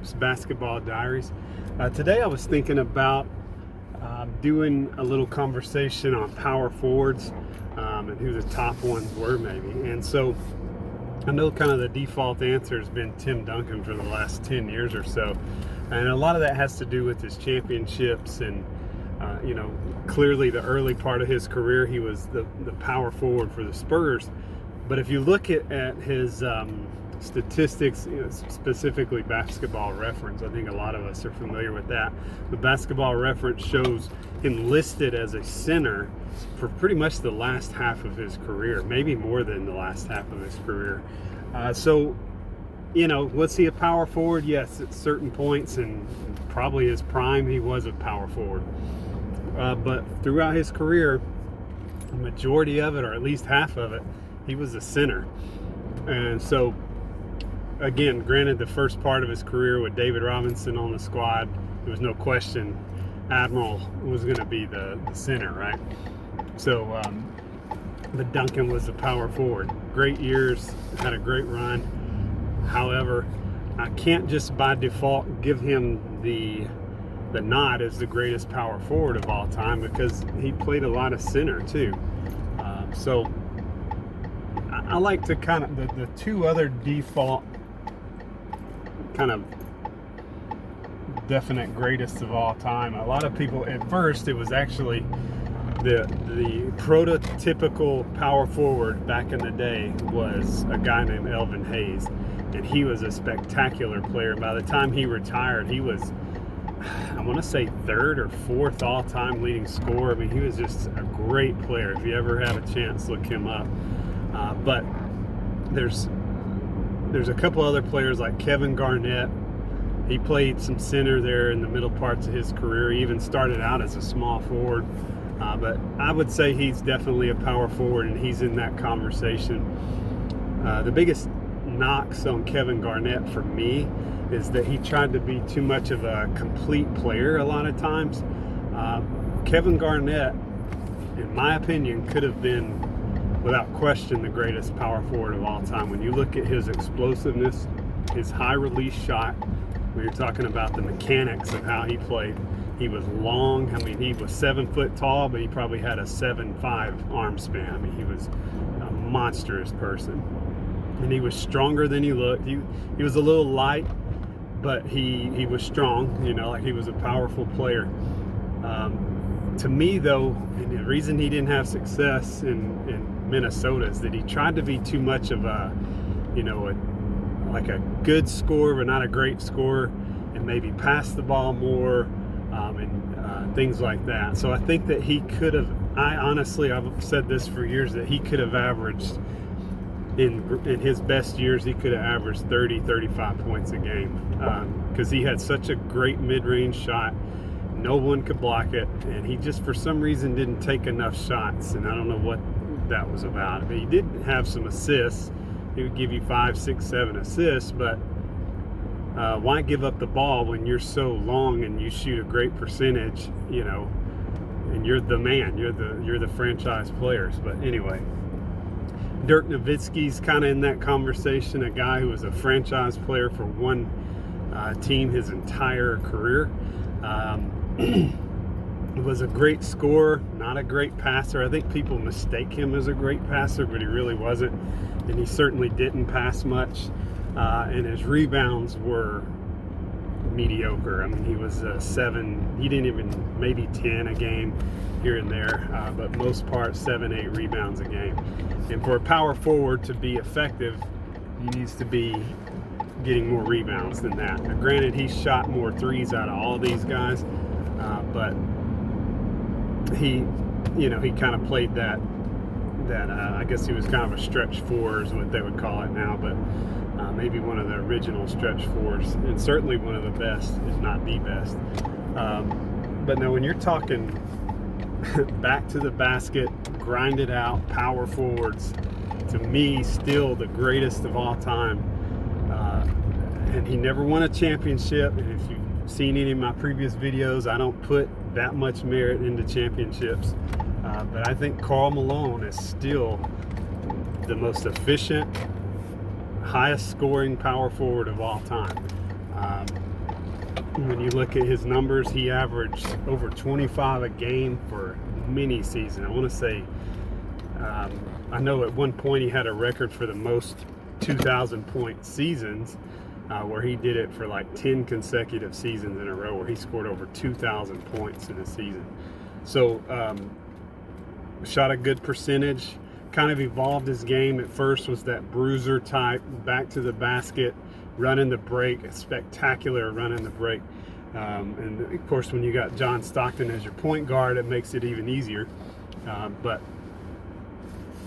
Hoops Basketball Diaries. Today I was thinking about doing a little conversation on power forwards and who the top ones were maybe. And so I know kind of the default answer has been Tim Duncan for the last 10 years or so. And a lot of that has to do with his championships and clearly the early part of his career he was the power forward for the Spurs. But if you look at his statistics, specifically Basketball Reference, I think a lot of us are familiar with that. The Basketball Reference shows him listed as a center for pretty much the last half of his career, maybe more than the last half of his career. Was he a power forward? Yes, at certain points, and probably his prime, he was a power forward. But throughout his career, the majority of it, or at least half of it, he was a center. And so, again, granted, the first part of his career with David Robinson on the squad, there was no question Admiral was going to be the center, right? So, but Duncan was the power forward. Great years, had a great run. However, I can't just by default give him the nod as the greatest power forward of all time, because he played a lot of center too. So I like to kind of the two other default kind of definite greatest of all time. A lot of people at first, it was actually the prototypical power forward back in the day was a guy named Elvin Hayes, and he was a spectacular player. By the time he retired, he was, I want to say, third or fourth all-time leading scorer. I mean, he was just a great player. If you ever have a chance, look him up. But there's a couple other players like Kevin Garnett. He played some center there in the middle parts of his career. He even started out as a small forward. But I would say he's definitely a power forward, and he's in that conversation. The biggest knocks on Kevin Garnett for me is that he tried to be too much of a complete player a lot of times. Kevin Garnett, in my opinion, could have been, without question, the greatest power forward of all time. When you look at his explosiveness, his high release shot, when you're talking about the mechanics of how he played, he was long. I mean, he was 7 foot tall, but he probably had a 7'5" arm span. I mean, he was a monstrous person. And he was stronger than he looked. He was a little light, but he was strong, like he was a powerful player. To me, though, and the reason he didn't have success in Minnesota is that he tried to be too much of a good scorer, but not a great scorer, and maybe pass the ball more, and things like that. So I think that he could have, I've said this for years, that he could have averaged, in his best years, he could have averaged 30, 35 points a game, because he had such a great mid-range shot. No one could block it, and he just, for some reason, didn't take enough shots, and I don't know what that was about. But he did have some assists. He would give you 5, 6, 7 assists, but why give up the ball when you're so long and you shoot a great percentage, and you're the man, you're the franchise players. But anyway, Dirk Nowitzki's kind of in that conversation, a guy who was a franchise player for one team his entire career. Was a great scorer, not a great passer. I think people mistake him as a great passer, but he really wasn't, and he certainly didn't pass much, and his rebounds were mediocre. I mean, he was 7, he didn't even, maybe 10 a game here and there, but most part 7, 8 rebounds a game. And for a power forward to be effective, he needs to be getting more rebounds than that. Now, granted, he shot more threes out of all these guys, but he kind of played that I guess he was kind of a stretch four is what they would call it now, but maybe one of the original stretch fours, and certainly one of the best, if not the best. But now when you're talking back to the basket, grind it out, power forwards, to me, still the greatest of all time. And he never won a championship, and if you've seen any of my previous videos, I don't put that much merit into championships, but I think Karl Malone is still the most efficient, highest scoring power forward of all time. When you look at his numbers, he averaged over 25 a game for many seasons. I want to say, I know at one point he had a record for the most 2,000 point seasons, where he did it for like 10 consecutive seasons in a row, where he scored over 2,000 points in a season. So shot a good percentage, kind of evolved his game. At first was that bruiser type, back to the basket, running the break, a spectacular running the break. And of course, when you got John Stockton as your point guard, it makes it even easier. But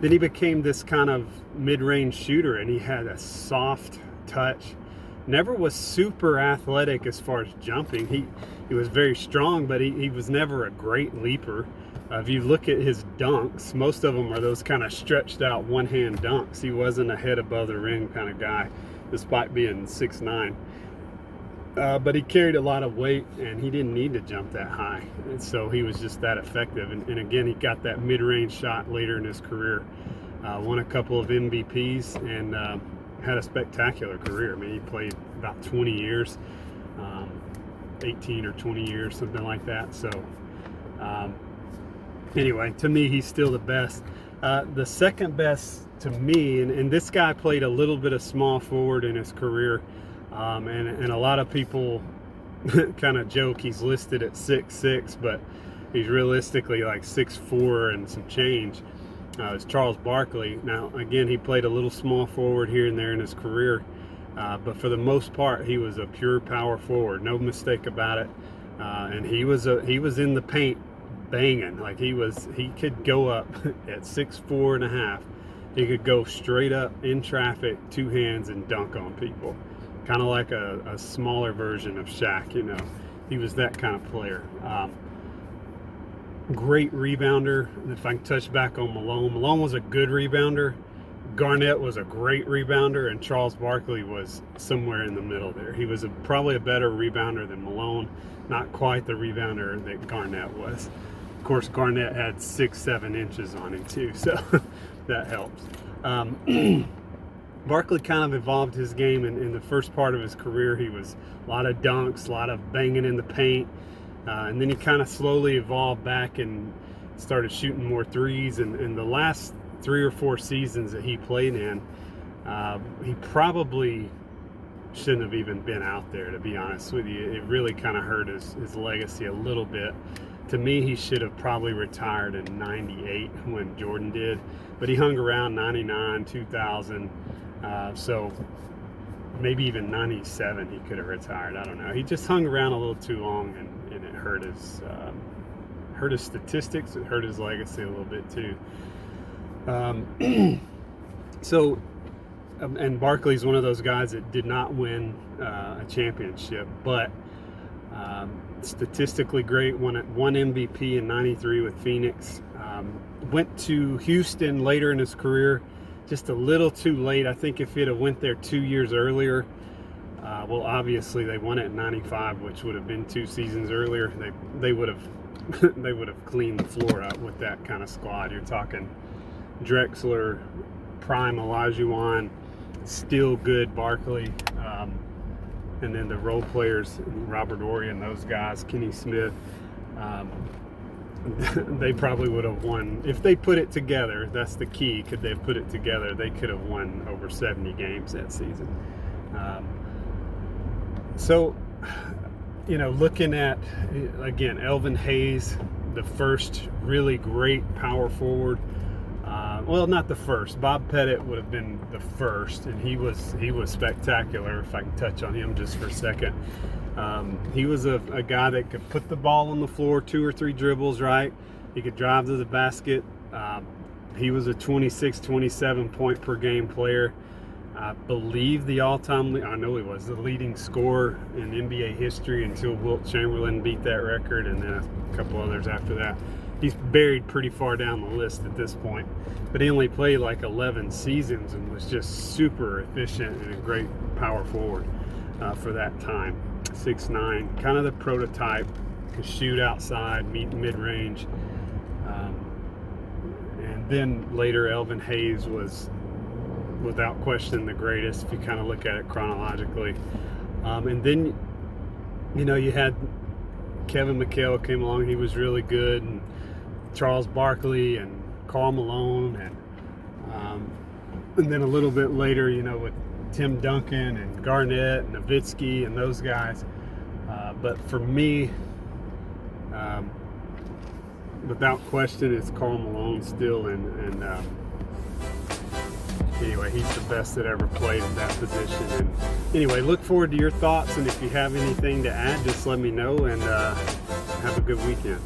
then he became this kind of mid-range shooter, and he had a soft touch. Never was super athletic as far as jumping. He was very strong, but he was never a great leaper. If you look at his dunks, most of them are those kind of stretched out one-hand dunks. He wasn't a head above the rim kind of guy, despite being 6'9". But he carried a lot of weight, and he didn't need to jump that high. And so he was just that effective. And again, he got that mid-range shot later in his career. Won a couple of MVPs, and had a spectacular career. I mean, he played about 20 years, 18 or 20 years, something like that. So anyway, to me, he's still the best. The second best to me, and this guy played a little bit of small forward in his career, and a lot of people kind of joke he's listed at 6'6", but he's realistically like 6'4" and some change. Is Charles Barkley. Now, again, he played a little small forward here and there in his career, but for the most part, he was a pure power forward, no mistake about it. And he was in the paint banging. Like he could go up at 6'4.5". He could go straight up in traffic, two hands, and dunk on people, kind of like a smaller version of Shaq. You know, he was that kind of player. Great rebounder. If I can touch back on Malone was a good rebounder. Garnett was a great rebounder, and Charles Barkley was somewhere in the middle there. He was probably a better rebounder than Malone, not quite the rebounder that Garnett was. Of course, Garnett had 6-7 inches on him too, so that helps. Barkley kind of evolved his game in the first part of his career. He was a lot of dunks, a lot of banging in the paint. And then he kind of slowly evolved back and started shooting more threes. And the last 3 or 4 seasons that he played in, he probably shouldn't have even been out there, to be honest with you. It really kind of hurt his legacy a little bit. To me, he should have probably retired in '98 when Jordan did. But he hung around '99, 2000. So maybe even '97 he could have retired. I don't know. He just hung around a little too long, and it hurt his statistics. It hurt his legacy a little bit too. And Barkley's one of those guys that did not win a championship, but statistically great. Won MVP in '93 with Phoenix. Went to Houston later in his career, just a little too late. I think if he'd have went there 2 years earlier, well, obviously they won it in '95, which would have been 2 seasons earlier. They would have they would have cleaned the floor up with that kind of squad. You're talking Drexler, prime Olajuwon, still good Barkley, and then the role players, Robert Horry and those guys, Kenny Smith. They probably would have won if they put it together. That's the key. Could they have put it together? They could have won over 70 games that season. So, you know, looking at, again, Elvin Hayes, the first really great power forward. Well, not the first. Bob Pettit would have been the first, and he was spectacular. If I can touch on him just for a second. He was a guy that could put the ball on the floor, 2 or 3 dribbles, right? He could drive to the basket. He was a 26, 27 point per game player. I believe the all-time, I know he was the leading scorer in NBA history until Wilt Chamberlain beat that record, and then a couple others after that. He's buried pretty far down the list at this point, but he only played like 11 seasons and was just super efficient and a great power forward for that time. 6'9", kind of the prototype, could shoot outside, meet mid-range. And then later Elvin Hayes was without question the greatest if you kind of look at it chronologically. And then You know, you had Kevin McHale came along, he was really good, and Charles Barkley and Karl Malone, and then a little bit later, you know, with Tim Duncan and Garnett and Nowitzki and those guys. But for me, without question, it's Karl Malone still, and anyway, he's the best that ever played in that position. And anyway, look forward to your thoughts, and if you have anything to add, just let me know, and have a good weekend.